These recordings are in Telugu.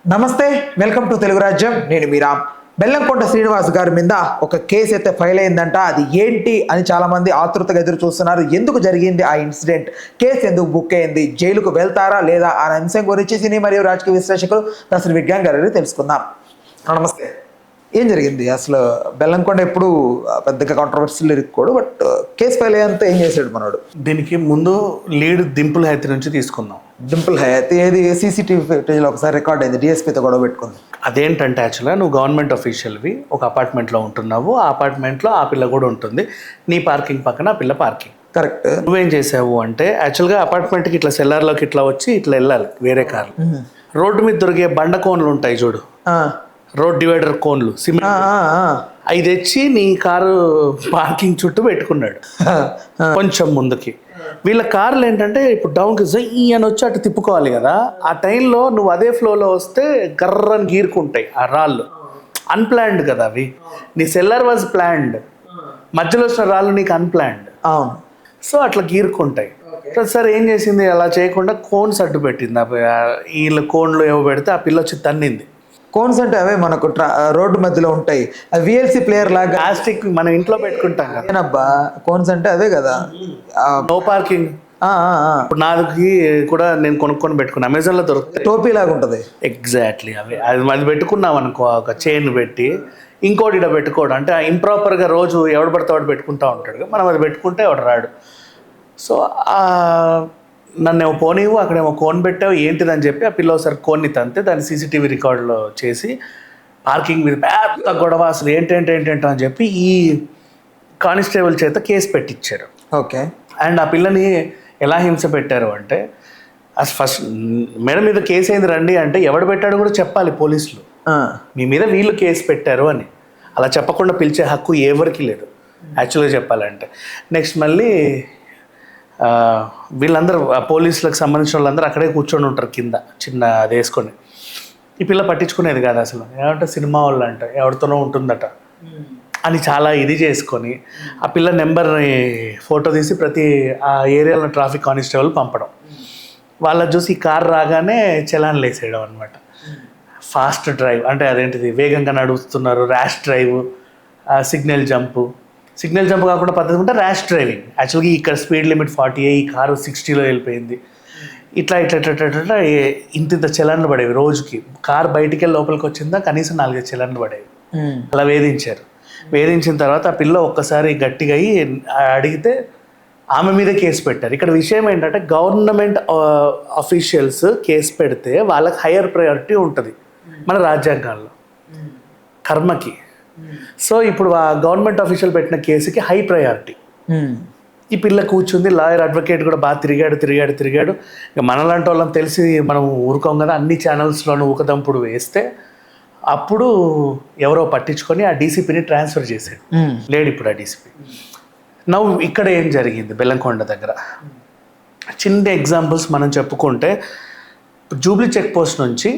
నమస్తే, వెల్కమ్ టు తెలుగు రాజ్యం. నేను మీ రామ్. బెల్లంకొండ శ్రీనివాస్ గారి మీద ఒక కేసు అయితే ఫైల్ అయిందంట. అది ఏంటి అని చాలా మంది ఆతృతగా ఎదురు చూస్తున్నారు. ఎందుకు జరిగింది ఆ ఇన్సిడెంట్, కేసు ఎందుకు బుక్ అయింది, జైలుకు వెళ్తారా లేదా అనే అంశం గురించి సినీ మరియు రాజకీయ విశ్లేషకులు దర్శన విజ్ఞాన్ గారు తెలుసుకుందాం. నమస్తే. ఏం జరిగింది అసలు? బెల్లంకొండ ఎప్పుడు పెద్దగా కాంట్రవర్సీలు ఇరుక్కోడు, బట్ కేసు ఫైల్ అయ్యేంత ఏం చేశాడు మనోడు? దీనికి ముందు లీడ్ దింపుల్ హైత్ నుంచి తీసుకుందాం. డింపుల్ హయాత్ ఏది సీసీటీవీ ఫుటేజ్లో ఒకసారి రికార్డ్ అయింది, డిఎస్పీతో గొడవ పెట్టుకుంది. అదేంటంటే యాక్చువల్గా నువ్వు గవర్నమెంట్ అఫీషియల్వి ఒక అపార్ట్మెంట్లో ఉంటున్నావు, ఆ అపార్ట్మెంట్లో ఆ పిల్ల కూడా ఉంటుంది, నీ పార్కింగ్ పక్కన ఆ పిల్ల పార్కింగ్. కరెక్ట్. నువ్వేం చేసావు అంటే యాక్చువల్గా అపార్ట్మెంట్కి ఇట్లా సెల్లార్లోకి ఇట్లా వచ్చి ఇట్లా వెళ్ళాలి వేరే కార్లు. రోడ్డు మీద దొరికే బండ కోన్లు ఉంటాయి చూడు, రోడ్ డివైడర్ కోన్లు, సిమెంట్, అవి తెచ్చి నీ కారు పార్కింగ్ చుట్టూ పెట్టుకున్నాడు కొంచెం ముందుకి. వీళ్ళ కార్లు ఏంటంటే ఇప్పుడు డౌన్కి జయ్యి అని వచ్చి అటు తిప్పుకోవాలి కదా, ఆ టైంలో నువ్వు అదే ఫ్లోలో వస్తే గర్రని గీరుకుంటాయి ఆ రాళ్ళు. అన్ప్లాన్డ్ కదా అవి, నీ సెల్లర్ వాజ్ ప్లాన్డ్, మధ్యలో వచ్చిన రాళ్ళు నీకు అన్ప్లాన్డ్. అవును. సో అట్లా గీరుకుంటాయి. సరే ఏం చేసింది, అలా చేయకుండా కోన్స్ అడ్డు పెట్టింది. వీళ్ళ కోన్లు ఏవో పెడితే ఆ పిల్ల వచ్చి తన్నింది. కోన్స్ అంటే అవే మనకు రోడ్డు మధ్యలో ఉంటాయి, అది విఎల్సీ ప్లేయర్ లాగా ప్లాస్టిక్ మనం ఇంట్లో పెట్టుకుంటాం కదా. ఏనబ్బా కోన్స్ అంటే అదే కదా, నో పార్కింగ్. ఇప్పుడు నాది కూడా నేను కొనుక్కొని పెట్టుకున్నా, అమెజాన్లో దొరుకుతాయి, టోపీ లాగా ఉంటుంది. ఎగ్జాక్ట్లీ అవి. అది పెట్టుకున్నాం అనుకో, ఒక చైన్ పెట్టి, ఇంకోటి ఇక్కడ పెట్టుకోవడం అంటే ఇంప్రాపర్గా రోజు ఎవడు పడితే వాడు పెట్టుకుంటా ఉంటాడు, మనం అది పెట్టుకుంటే ఎవడు రాడు. సో నన్నేమో పోనీవు, అక్కడేమో కోన్ పెట్టావు ఏంటిదని చెప్పి ఆ పిల్ల ఒకసారి కోన్ని తంతే దాన్ని సీసీటీవీ రికార్డులో చేసి పార్కింగ్ మీద పెద్ద గొడవ, అసలు ఏంటేంటో అని చెప్పి ఈ కానిస్టేబుల్ చేత కేసు పెట్టించారు. ఓకే. అండ్ ఆ పిల్లని ఎలా హింస పెట్టారు అంటే, అసలు ఫస్ట్ మేడం మీద కేసు అయింది రండి అంటే ఎవడు పెట్టాడో కూడా చెప్పాలి పోలీసులు, మీ మీద వీళ్ళు కేసు పెట్టారు అని. అలా చెప్పకుండా పిలిచే హక్కు ఎవరికి లేదు యాక్చువల్గా చెప్పాలంటే. నెక్స్ట్ మళ్ళీ వీళ్ళందరూ పోలీసులకు సంబంధించిన వాళ్ళందరూ అక్కడే కూర్చొని ఉంటారు కింద చిన్న అది వేసుకొని. ఈ పిల్ల పట్టించుకునేది కాదు అసలు, ఏమంటే సినిమా వాళ్ళు అంట ఎవరితోనో ఉంటుందట అని చాలా ఇది చేసుకొని ఆ పిల్ల నెంబర్ని ఫోటో తీసి ప్రతి ఆ ఏరియాలో ట్రాఫిక్ కానిస్టేబుల్ పంపడం. వాళ్ళని చూసి ఈ కార్ రాగానే చలాన్లు వేసేయడం అనమాట. ఫాస్ట్ డ్రైవ్ అంటే అదేంటిది, వేగంగా నడుస్తున్నారు, ర్యాష్ డ్రైవ్, సిగ్నల్ జంపు కాకుండా పద్ధతి ఉంటే ర్యాష్ డ్రైవింగ్. యాక్చువల్గా ఇక్కడ స్పీడ్ లిమిట్ 40, ఈ కారు 60లో వెళ్ళిపోయింది. ఇట్లా ఇంత చలన్లు పడేవి రోజుకి. కారు బయటికి వెళ్ళి లోపలికి వచ్చిందా కనీసం 4 చలన్లు పడేవి. అలా వేధించిన తర్వాత ఆ పిల్ల ఒక్కసారి గట్టిగా అయ్యి అడిగితే ఆమె మీద కేసు పెట్టారు. ఇక్కడ విషయం ఏంటంటే గవర్నమెంట్ అఫీషియల్స్ కేసు పెడితే వాళ్ళకి హయ్యర్ ప్రయారిటీ ఉంటుంది మన రాజ్యాంగాల్లో కర్మకి. సో ఇప్పుడు ఆ గవర్నమెంట్ అఫీషియల్ పెట్టిన కేసుకి హై ప్రయారిటీ. ఈ పిల్ల కూర్చుంది, లాయర్ అడ్వకేట్ కూడా బాగా తిరిగాడు. ఇక మనలాంటి వాళ్ళని తెలిసి మనం ఊరుకోం కదా, అన్ని ఛానల్స్లోనూ ఊకదంపుడు వేస్తే అప్పుడు ఎవరో పట్టించుకొని ఆ డీసీపీని ట్రాన్స్ఫర్ చేశాడు. లేడు ఇప్పుడు ఆ డీసీపీ. నవ్వు ఇక్కడ ఏం జరిగింది బెల్లంకొండ దగ్గర, చిన్న ఎగ్జాంపుల్స్ మనం చెప్పుకుంటే, జూబ్లీ చెక్ పోస్ట్ నుంచి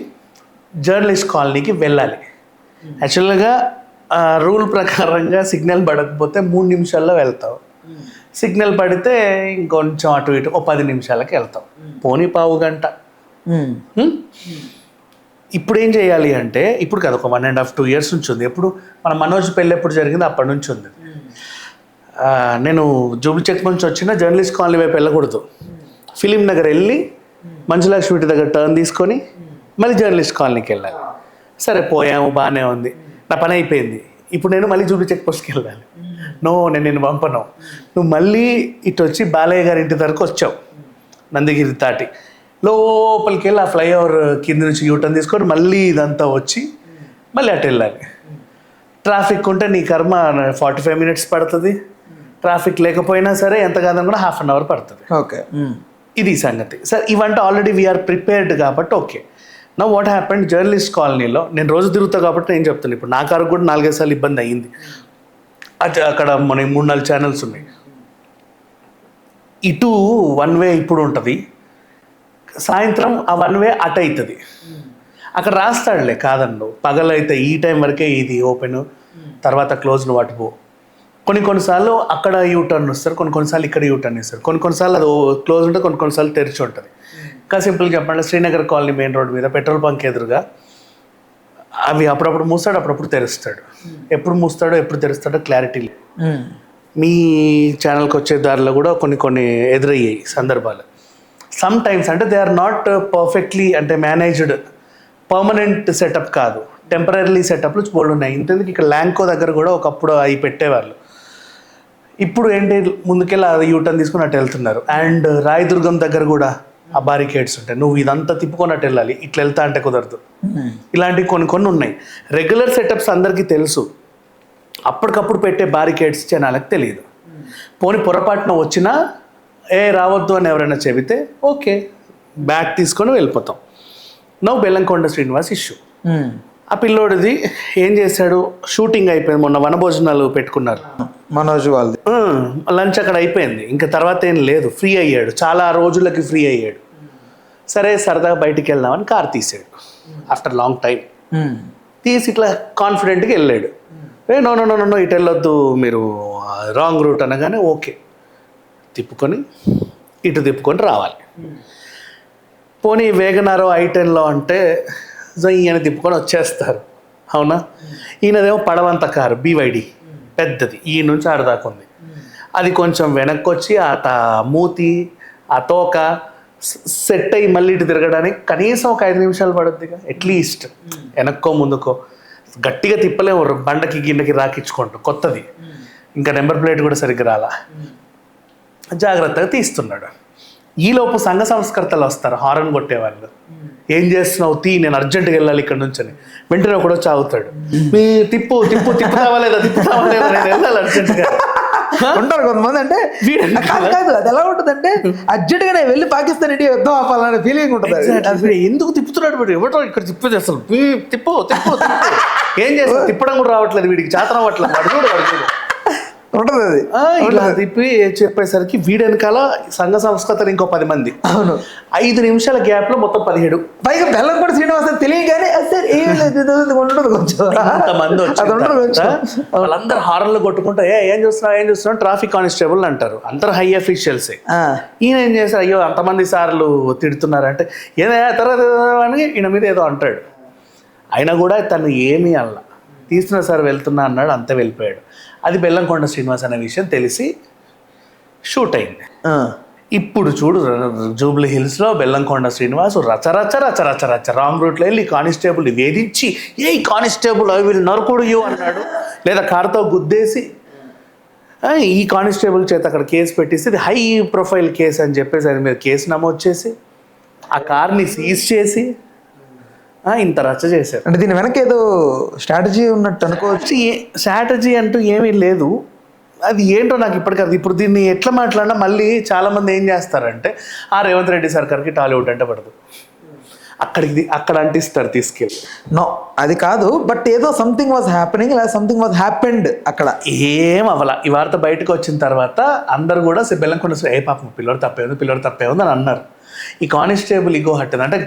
జర్నలిస్ట్ కాలనీకి వెళ్ళాలి. యాక్చువల్గా రూల్ ప్రకారంగా సిగ్నల్ పడకపోతే 3 నిమిషాల్లో వెళ్తావు, సిగ్నల్ పడితే ఇంకొంచెం అటు ఇటు 10 నిమిషాలకి వెళ్తావు, పోనీ పావు గంట. ఇప్పుడు ఏం చేయాలి అంటే, ఇప్పుడు కదా ఒక 1.5-2 years నుంచి ఉంది. ఎప్పుడు మన మనోజ్ పెళ్ళి ఎప్పుడు జరిగిందో అప్పటి నుంచి ఉంది. నేను జూబ్లీ చెక్ నుంచి వచ్చిన జర్నలిస్ట్ కాలనీ వైపు వెళ్ళకూడదు, ఫిలిం నగర్ వెళ్ళి మంచులక్ష్మి దగ్గర టర్న్ తీసుకొని మళ్ళీ జర్నలిస్ట్ కాలనీకి వెళ్ళాలి. సరే పోయాము, బాగానే ఉంది, నా పని అయిపోయింది. ఇప్పుడు నేను మళ్ళీ జూబ్లీ చెక్ పోస్ట్కి వెళ్ళాలి. నేను నిన్ను పంపను, నువ్వు మళ్ళీ ఇటు వచ్చి బాలయ్య గారి ఇంటి దగ్గరకు వచ్చావు, నందిగిరి దాటి లోపలికి వెళ్ళి ఆ ఫ్లైఓవర్ కింద నుంచి యూటర్న్ తీసుకొని మళ్ళీ ఇదంతా వచ్చి మళ్ళీ అటు వెళ్ళాలి. ట్రాఫిక్ ఉంటే నీ కర్మ 45 minutes పడుతుంది, ట్రాఫిక్ లేకపోయినా సరే ఎంత కాదని కూడా 1/2 hour పడుతుంది. ఓకే, ఇది సంగతి. సరే ఇవంటే ఆల్రెడీ వీఆర్ ప్రిపేర్డ్ కాబట్టి ఓకే. నా వాట్ హ్యాపెండ్, జర్నలిస్ట్ కాలనీలో నేను రోజు తిరుగుతా కాబట్టి నేను చెప్తాను. ఇప్పుడు నా కారు కూడా 4-5 సార్లు ఇబ్బంది అయ్యింది. అక్కడ మన 3-4 ఛానల్స్ ఉన్నాయి. ఇటు 1 way ఇప్పుడు ఉంటుంది, సాయంత్రం ఆ 1 way అటు అవుతుంది. అక్కడ రాస్తాడులే కాదన్ను, పగలైతే ఈ టైం వరకే ఇది ఓపెన్, తర్వాత క్లోజ్, నువ్వు అటు పో. కొన్నిసార్లు అక్కడ యూటర్న్ వస్తారు, కొన్నిసార్లు ఇక్కడ యూటర్న్ ఇస్తారు, కొన్నిసార్లు అది క్లోజ్ ఉంటుంది, కొన్నిసార్లు తెరిచి ఉంటుంది. ఇంకా సింపుల్గా చెప్పండి, శ్రీనగర్ కాలనీ మెయిన్ రోడ్ మీద పెట్రోల్ బంక్ ఎదురుగా అవి అప్పుడప్పుడు మూస్తాడు, అప్పుడప్పుడు తెరుస్తాడు. ఎప్పుడు మూస్తాడో ఎప్పుడు తెరుస్తాడో క్లారిటీ లేదు. మీ ఛానల్కి వచ్చే దారిలో కూడా కొన్ని ఎదురయ్యాయి సందర్భాలు. సమ్ టైమ్స్ అంటే దే ఆర్ నాట్ పర్ఫెక్ట్లీ అంటే మేనేజ్డ్, పర్మనెంట్ సెటప్ కాదు, టెంపరీ సెటప్లు బోల్డ్ ఉన్నాయి. ఇంతకు ఇక్కడ ల్యాంకో దగ్గర కూడా ఒకప్పుడు అవి పెట్టేవాళ్ళు. ఇప్పుడు ఏంటి ముందుకెళ్ళి అది యూటర్న్ తీసుకుని అటు వెళ్తున్నారు. అండ్ రాయదుర్గం దగ్గర కూడా ఆ బారికేడ్స్ ఉంటాయి, నువ్వు ఇదంతా తిప్పుకొని వెళ్ళాలి, ఇట్లా వెళ్తా అంటే కుదరదు. ఇలాంటివి కొన్ని ఉన్నాయి. రెగ్యులర్ సెటప్స్ అందరికీ తెలుసు, అప్పటికప్పుడు పెట్టే బారికేడ్స్ జనాలకు తెలియదు. పోనీ పొరపాటున వచ్చినా రావద్దు అని ఎవరైనా చెబితే ఓకే బ్యాగ్ తీసుకొని వెళ్ళిపోతాం. నవ్వు బెల్లంకొండ శ్రీనివాస్ ఇష్యూ. ఆ పిల్లోడిది ఏం చేశాడు, షూటింగ్ అయిపోయింది, మొన్న వనభోజనాలు పెట్టుకున్నారు మనోజ్ వాళ్ళది, లంచ్ అక్కడ అయిపోయింది, ఇంకా తర్వాత ఏం లేదు, ఫ్రీ అయ్యాడు, చాలా రోజులకి ఫ్రీ అయ్యాడు. సరే సరదాగా బయటికి వెళ్దామని కార్ తీసాడు ఆఫ్టర్ లాంగ్ టైం. తీసి ఇట్లా కాన్ఫిడెంట్గా వెళ్ళాడు. నో ఇటు వెళ్ళొద్దు మీరు రాంగ్ రూట్ అనగానే ఓకే తిప్పుకొని ఇటు తిప్పుకొని రావాలి. పోనీ వేగనారో I-10లో అంటే ఈయన తిప్పుకొని వచ్చేస్తారు, అవునా? ఈయనదేమో పడవంత కారు BYD పెద్దది, ఈ నుంచి ఆడదాకా ఉంది. అది కొంచెం వెనక్కి వచ్చి ఆ మూతి ఆ తోక సెట్ అయ్యి మళ్ళీ ఇటు తిరగడానికి కనీసం ఒక 5 నిమిషాలు పడుద్దిగా అట్లీస్ట్. వెనక్కో ముందుకో గట్టిగా తిప్పలేము, బండకి గిన్నెకి రాకించుకుంటూ కొత్తది, ఇంకా నెంబర్ ప్లేట్ కూడా సరిగ్గా రాలా. జాగ్రత్తగా తీస్తున్నాడు. ఈలోపు సంఘ సంస్కర్తలు వస్తారు, హారన్ కొట్టేవాళ్ళు. ఏం చేస్తున్నావు, నేను అర్జెంటుగా వెళ్ళాలి ఇక్కడ నుంచి అని. వెంటనే ఒకడో చావుతాడు, మీ తిప్పుతావా లేదా నేను వెళ్ళాలి అర్జెంటుగా. ఉంటారు కొంతమంది. అంటే కాదు అది ఎలా ఉంటుందంటే అర్జెంట్ గా వెళ్ళి పాకిస్తాన్ ఇండియా యుద్ధం ఆపాలనే ఫీలింగ్ ఉంటుంది. ఎందుకు తిప్పుతున్నాడు ఎవడో ఇక్కడ తిప్పేది అసలు తిప్పు ఏం చేస్తావు, తిప్పడం కూడా రావట్లేదు వీడికి, చేతన అవ్వట్లేదు, అడుగుడు ఉంటుంది అది. ఇలా తిప్పి చెప్పేసరికి వీడి వెనకాల సంఘ సంస్కృతులు ఇంకో 10 మంది. అవును, 5 నిమిషాల గ్యాప్ లో మొత్తం 17. పైగా బెల్లంకొండ శ్రీనివాస్ తెలియగానే ఉండదు కొంచెం, వాళ్ళందరూ హారన్లు కొట్టుకుంటా ఏం చూస్తున్నావు ట్రాఫిక్ కానిస్టేబుల్ అంటారు, అందరు హై అఫీషియల్సే. ఈయన ఏం చేస్తారు, అయ్యో అంతమంది సార్లు తిడుతున్నారంటే ఏదైనా తర్వాత అని ఈయన మీద ఏదో అంటాడు. అయినా కూడా తను ఏమీ అల్ల, తీస్తున్నా సార్ వెళ్తున్నా అన్నాడు, అంతే వెళ్ళిపోయాడు. అది బెల్లంకొండ శ్రీనివాస్ అనే విషయం తెలిసి షూట్ అయింది. ఇప్పుడు చూడు జూబ్లీ హిల్స్లో బెల్లంకొండ శ్రీనివాస్ రచ రాంగ్ రూట్లో వెళ్ళి కానిస్టేబుల్ వేధించి కానిస్టేబుల్ ఐ విల్ నరుకుడు యూ అన్నాడు, లేదా కార్తో గుద్దేసి ఈ కానిస్టేబుల్ చేత అక్కడ కేసు పెట్టేసి ఇది హై ప్రొఫైల్ కేసు అని చెప్పేసి ఆయన మీద కేసు నమోదు చేసి ఆ కార్ని సీజ్ చేసి ఇంత రచ్చ చేశారు. అంటే దీని వెనక ఏదో స్ట్రాటజీ ఉన్నట్టు అనుకోవచ్చు. స్ట్రాటజీ అంటూ ఏమీ లేదు, అది ఏంటో నాకు ఇప్పటికీ. ఇప్పుడు దీన్ని ఎట్లా మాట్లాడినా మళ్ళీ చాలామంది ఏం చేస్తారంటే రేవంత్ రెడ్డి సర్కార్కి టాలీవుడ్ అంటే పడదు, అక్కడ అంటిస్తారు తీసుకెళ్ళి. నో అది కాదు, బట్ ఏదో సంథింగ్ వాజ్ హ్యాపెనింగ్, లేదా సంథింగ్ వాజ్ హ్యాపెండ్ అక్కడ. ఏం అవ్వాల. ఈ వార్త బయటకు వచ్చిన తర్వాత అందరు కూడా బెల్లంకొండ పాపం పిల్లడు తప్పే ఉంది అని అన్నారు. ఈ కానిస్టేబుల్ ఇగో హట్టదు, అంటే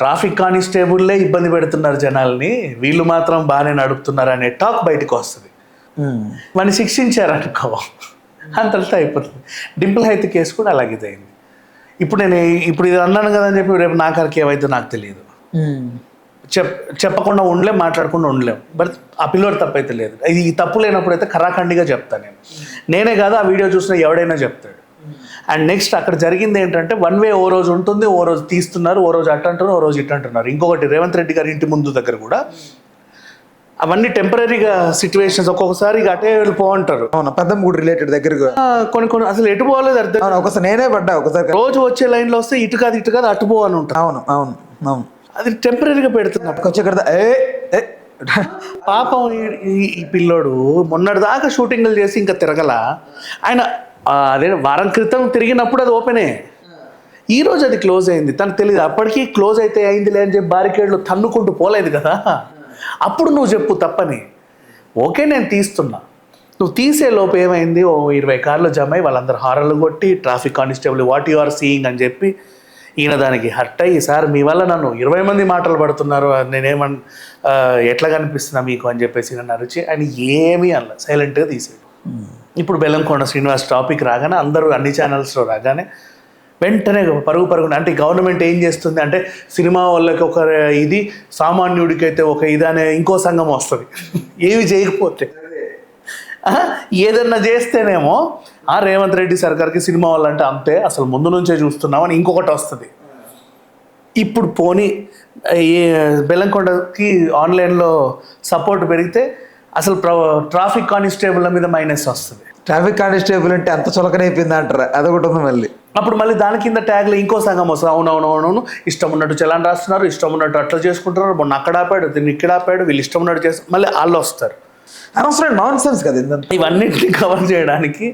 ట్రాఫిక్ కానిస్టేబుల్లే ఇబ్బంది పెడుతున్నారు జనాల్ని, వీళ్ళు మాత్రం బాగానే నడుపుతున్నారు అనే టాక్ బయటకు వస్తుంది. వాడిని శిక్షించారనుకో అంతటితో అయిపోతుంది. డింపుల్ హైత్ కేసు కూడా అలాగే అయింది. ఇప్పుడు ఇది అన్నాను కదా అని చెప్పి రేపు నాకరికి ఏవైతే నాకు తెలియదు, చెప్పకుండా ఉండలేం, మాట్లాడకుండా ఉండలేం. బట్ ఆ పిల్లోడు తప్పు అయితే లేదు. ఈ తప్పు లేనప్పుడు అయితే ఖరాఖండిగా చెప్తాను నేనే కాదు, ఆ వీడియో చూసిన ఎవడైనా చెప్తాడు. అండ్ నెక్స్ట్ అక్కడ జరిగింది ఏంటంటే వన్ వే ఓ రోజు ఉంటుంది, ఓ రోజు తీస్తున్నారు, ఓ రోజు అట్టు అంటున్నారు, ఓ రోజు ఇటు అంటున్నారు. ఇంకొకటి రేవంత్ రెడ్డి గారి ఇంటి ముందు దగ్గర కూడా అవన్నీ టెంపరీగా సిచ్యువేషన్స్, ఒక్కొక్కసారి అటే వెళ్ళిపోంటారు. అవును, పెద్దమూడు రిలేటెడ్ దగ్గర కొన్ని అసలు ఎటు పోలేదు అర్థం. ఒకసారి నేనే పడ్డా, ఒకసారి రోజు వచ్చే లైన్లో వస్తే ఇటు కాదు అటు పో అని ఉంటారు. అవును అది టెంపరీగా పెడుతున్నారు. పాపం ఈ పిల్లోడు మొన్నటి దాకా షూటింగ్లు చేసి ఇంకా తిరగల. ఆయన అదే వారం క్రితం తిరిగినప్పుడు అది ఓపెనే, ఈరోజు అది క్లోజ్ అయింది. తనకు తెలియదు, అప్పటికీ క్లోజ్ అయితే అయిందిలే అని చెప్పి బారికేడ్లు తన్నుకుంటూ పోలేదు కదా. అప్పుడు నువ్వు చెప్పు తప్పని, ఓకే నేను తీస్తున్నా, నువ్వు తీసే లోపు ఏమైంది, 20 కార్లు జమ అయ్యి వాళ్ళందరూ హారన్లు కొట్టి traffic constable what you are seeing అని చెప్పి ఈయన దానికి హర్ట్ అయ్యి, సార్ మీ వల్ల నన్ను 20 మంది మాటలు పడుతున్నారు, ఎట్లా కనిపిస్తున్నా మీకు అని చెప్పేసి నన్ను అరిచి ఆయన ఏమీ అనలే, సైలెంట్గా తీసాడు. ఇప్పుడు బెల్లంకొండ శ్రీనివాస్ టాపిక్ రాగానే అందరూ అన్ని ఛానల్స్లో రాగానే వెంటనే పరుగున అంటే గవర్నమెంట్ ఏం చేస్తుంది అంటే సినిమా వాళ్ళకి ఒక ఇది, సామాన్యుడికి అయితే ఒక ఇది అనే ఇంకో సంఘం వస్తుంది. ఏమి చేయకపోతే ఏదన్నా చేస్తేనేమో రేవంత్ రెడ్డి సర్కార్కి సినిమా వాళ్ళంటే అంతే, అసలు ముందు నుంచే చూస్తున్నామని ఇంకొకటి వస్తుంది. ఇప్పుడు పోనీ బెల్లంకొండకి ఆన్లైన్లో సపోర్ట్ పెరిగితే అసలు ట్రాఫిక్ కానిస్టేబుల్ మీద మైనస్ వస్తుంది. ట్రాఫిక్ కానిస్టేబుల్ అంటే అంత చులకనైపోయింది అంటారా, అదొకటి ఉంది మళ్ళీ. అప్పుడు మళ్ళీ దాని కింద ట్యాగ్లో ఇంకో సంఘం వస్తుంది. అవునవునవును, ఇష్టం ఉన్నట్టు చలాన్ రాస్తున్నారు, ఇష్టం ఉన్నట్టు అట్లా చేసుకుంటున్నారు, మొన్న అక్కడ ఆపాడు, దీన్ని ఇక్కడ ఆపాడు, వీళ్ళు ఇష్టం ఉన్నట్టు చేస్తారు, మళ్ళీ వాళ్ళు వస్తారు. అనవసరం నాన్ సెన్స్ కదా ఇదంతా. ఇవన్నింటినీ కవర్ చేయడానికి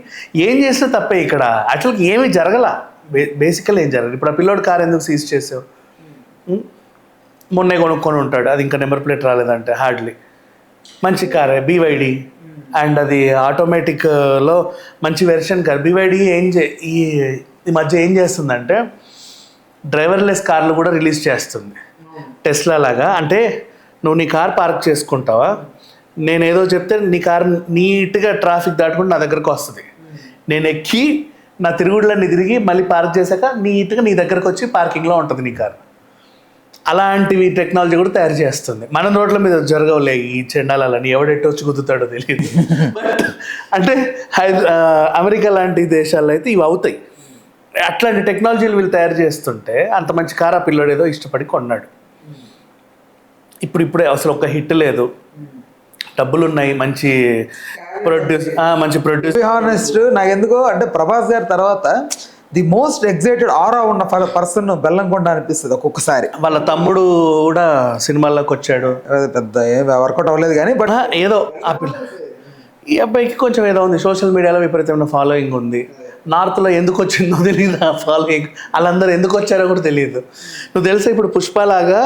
ఏం చేస్తే తప్పే ఇక్కడ. అట్లకి ఏమీ జరగల, బేసికల్ ఏం జరగదు. ఇప్పుడు ఆ పిల్లోడు కార్ ఎందుకు సీజ్ చేసావు? మొన్నే కొనుక్కొని ఉంటాడు, అది ఇంకా నెంబర్ ప్లేట్ రాలేదంటే హార్డ్లీ. మంచి కారే BYD, అండ్ అది ఆటోమేటిక్లో మంచి వెర్షన్ కార్. BYD ఈ మధ్య ఏం చేస్తుందంటే డ్రైవర్లెస్ కార్లు కూడా రిలీజ్ చేస్తుంది, టెస్లా లాగా. అంటే నువ్వు నీ కార్ పార్క్ చేసుకుంటావా, నేను ఏదో చెప్తే నీ కార్ నీట్గా ట్రాఫిక్ దాటుకుంటూ నా దగ్గరకు వస్తుంది, నేను ఎక్కి నా తిరుగుళ్ళని తిరిగి మళ్ళీ పార్క్ చేశాక నీట్గా నీ దగ్గరకు వచ్చి పార్కింగ్లో ఉంటుంది నీ కార్. అలాంటివి టెక్నాలజీ కూడా తయారు చేస్తుంది. మన రోడ్ల మీద జరగవులే ఈ చెండాలని, ఎవడెట్టు వచ్చి కుదుతాడో తెలియదు. అంటే అమెరికా లాంటి దేశాల్లో అయితే ఇవి అవుతాయి. అట్లాంటి టెక్నాలజీలు వీళ్ళు తయారు చేస్తుంటే అంత మంచి కార్ ఆ పిల్లడు ఏదో ఇష్టపడి కొన్నాడు. ఇప్పుడే అసలు ఒక హిట్ లేదు, డబ్బులు ఉన్నాయి, మంచి ప్రొడ్యూస్. హానెస్ట్, నాకు ఎందుకో అంటే ప్రభాస్ గారి తర్వాత ది మోస్ట్ ఎగ్జైటెడ్ ఆరా ఉన్న పర్సన్ బెల్లంకొండ అనిపిస్తుంది ఒక్కొక్కసారి. వాళ్ళ తమ్ముడు కూడా సినిమాల్లోకి వచ్చాడు, పెద్ద వర్కౌట్ అవ్వలేదు కానీ బట్ ఏదో ఈ అబ్బాయికి కొంచెం ఏదో ఉంది, సోషల్ మీడియాలో విపరీతమైన ఫాలోయింగ్ ఉంది. నార్త్లో ఎందుకు వచ్చిందో తెలియదు ఆ ఫాలోయింగ్, వాళ్ళందరూ ఎందుకు వచ్చారో కూడా తెలియదు. నువ్వు తెలుసా ఇప్పుడు పుష్పలాగా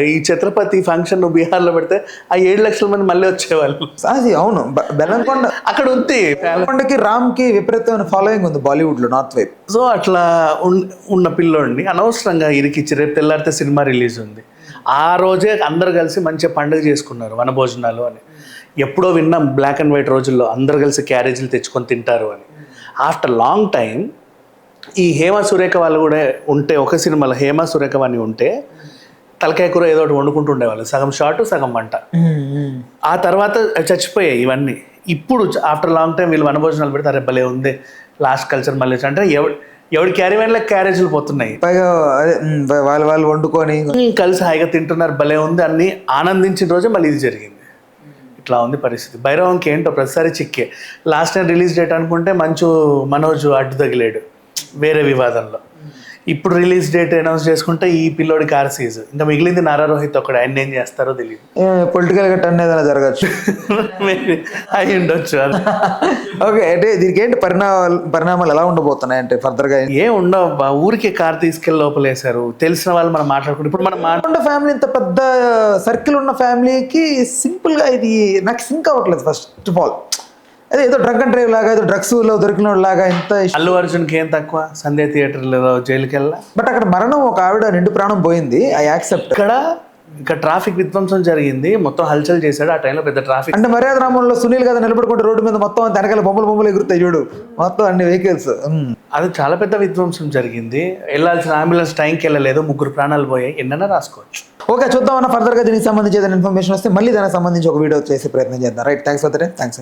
ఈ ఛత్రపతి ఫంక్షన్ నువ్వు బీహార్లో పెడితే ఆ 7 లక్షల మంది మళ్ళీ వచ్చేవాళ్ళు. అది అవును, బెల్లంకొండ అక్కడ ఉంది. బెల్లంకొండకి రామ్కి విపరీతమైన ఫాలోయింగ్ ఉంది బాలీవుడ్లో, నార్త్ వైపు. సో అట్లా ఉన్న పిల్లోడిని అనవసరంగా ఇరికిచ్చి రేపు తెల్లారితే సినిమా రిలీజ్ ఉంది, ఆ రోజే అందరు కలిసి మంచిగా పండుగ చేసుకున్నారు, వనభోజనాలు అని. ఎప్పుడో విన్నాం బ్లాక్ అండ్ వైట్ రోజుల్లో అందరు కలిసి క్యారేజీలు తెచ్చుకొని తింటారు అని. ఆఫ్టర్ లాంగ్ టైం ఈ హేమ సురేఖ వాళ్ళు కూడా ఉంటే, ఒక సినిమాలో హేమ సురేఖ వాణి ఉంటే తలకాయ కూర ఏదో ఒకటి వండుకుంటూ ఉండేవాళ్ళు, సగం షార్ట్ సగం వంట. ఆ తర్వాత చచ్చిపోయాయి ఇవన్నీ. ఇప్పుడు ఆఫ్టర్ లాంగ్ టైం వీళ్ళు వనభోజనాలు పెడితే అరే భలే ఉంది లాస్ట్ కల్చర్ మళ్ళీ అంటే ఎవడి క్యారీవ్యాన్లకు క్యారేజీలు పోతున్నాయి, పైగా వాళ్ళు వండుకొని కలిసి హాయిగా తింటున్నారు, భలే ఉంది అన్ని ఆనందించిన రోజే మళ్ళీ ఇది జరిగింది. ఇట్లా ఉంది పరిస్థితి. భైరవంకి ఏంటో ప్రతిసారి చిక్కే. లాస్ట్ టైం రిలీజ్ డేట్ అనుకుంటే మనోజ్ అడ్డు తగిలాడు వేరే వివాదంలో. ఇప్పుడు రిలీజ్ డేట్ అనౌన్స్ చేసుకుంటే ఈ పిల్లోడి కార్ సీజ్. ఇంకా మిగిలింది నారా రోహిత్ ఒకడు, ఆయన ఏం చేస్తారో తెలియదు. పొలిటికల్ గా టర్న్ ఏదైనా జరగచ్చు, అయి ఉండొచ్చు. ఓకే, అంటే దీనికి ఏంటి పరిణామాలు ఎలా ఉండబోతున్నాయి అంటే ఫర్దర్ గా? ఏం ఉండవు, ఊరికే కార్ తీసుకెళ్ళి లోపలేశారు, తెలిసిన వాళ్ళు మనం మాట్లాడుకుంటే. ఇప్పుడు మనం ఫ్యామిలీ ఇంత పెద్ద సర్కిల్ ఉన్న ఫ్యామిలీకి సింపుల్ గా ఇది నాకు సింక్ అవ్వట్లేదు. ఫస్ట్ ఆఫ్ ఆల్ అదే ఏదో డ్రగ్ అండ్ డ్రైవ్ లాగా, ఏదో డ్రగ్స్ లో దొరికిన లాగా. ఇంత అల్లు అర్జున్కి ఏం తక్కువ, సంధ్య థియేటర్లో జైలుకి వెళ్ళా. బట్ అక్కడ మరణం, ఒక ఆవిడ నిండు ప్రాణం పోయింది, ఐ యాక్సెప్ట్. ఇక్కడ ట్రాఫిక్ విధ్వంసం జరిగింది, మొత్తం హల్చల్ చేశాడు. ఆ టైంలో పెద్ద ట్రాఫిక్ అంటే మర్యాద రామంలో సునీల్ కదా నిలబడుకుంటే రోడ్డు మీద మొత్తం వెనకాల బొమ్మలు ఎగురుతాయి చూడు, మొత్తం అన్ని వెహికల్స్. అది చాలా పెద్ద విధ్వంసం జరిగింది. వెళ్ళాల్సిన అంబులెన్స్ టైంకి వెళ్ళలేదు, 3 ప్రాణాలు పోయాయి. ఎన్నైనా రాసుకోవచ్చు. ఓకే, చూద్దామన్నా ఫర్దర్గా దీనికి సంబంధించి ఏదైనా ఇన్ఫర్మేషన్ వస్తే మళ్ళీ దానికి సంబంధించి ఒక వీడియో చేసే ప్రయత్నం చేద్దాం. Right, thanks for the day. Thanks.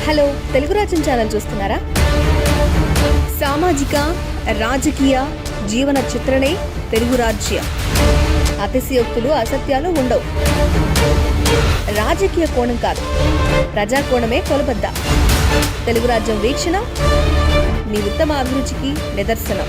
Hello, Telugu రాజ్యం ఛానల్ చూస్తున్నారా? సామాజిక రాజకీయ జీవన చిత్రణే తెలుగు రాజ్యం. అతిశయోక్తులు అసత్యాలు ఉండవు. రాజకీయ కోణం కాదు, ప్రజా కోణమే కొలబద్ద. తెలుగు రాజ్యం వీక్షణ మీ ఉత్తమ అభిరుచికి నిదర్శనం.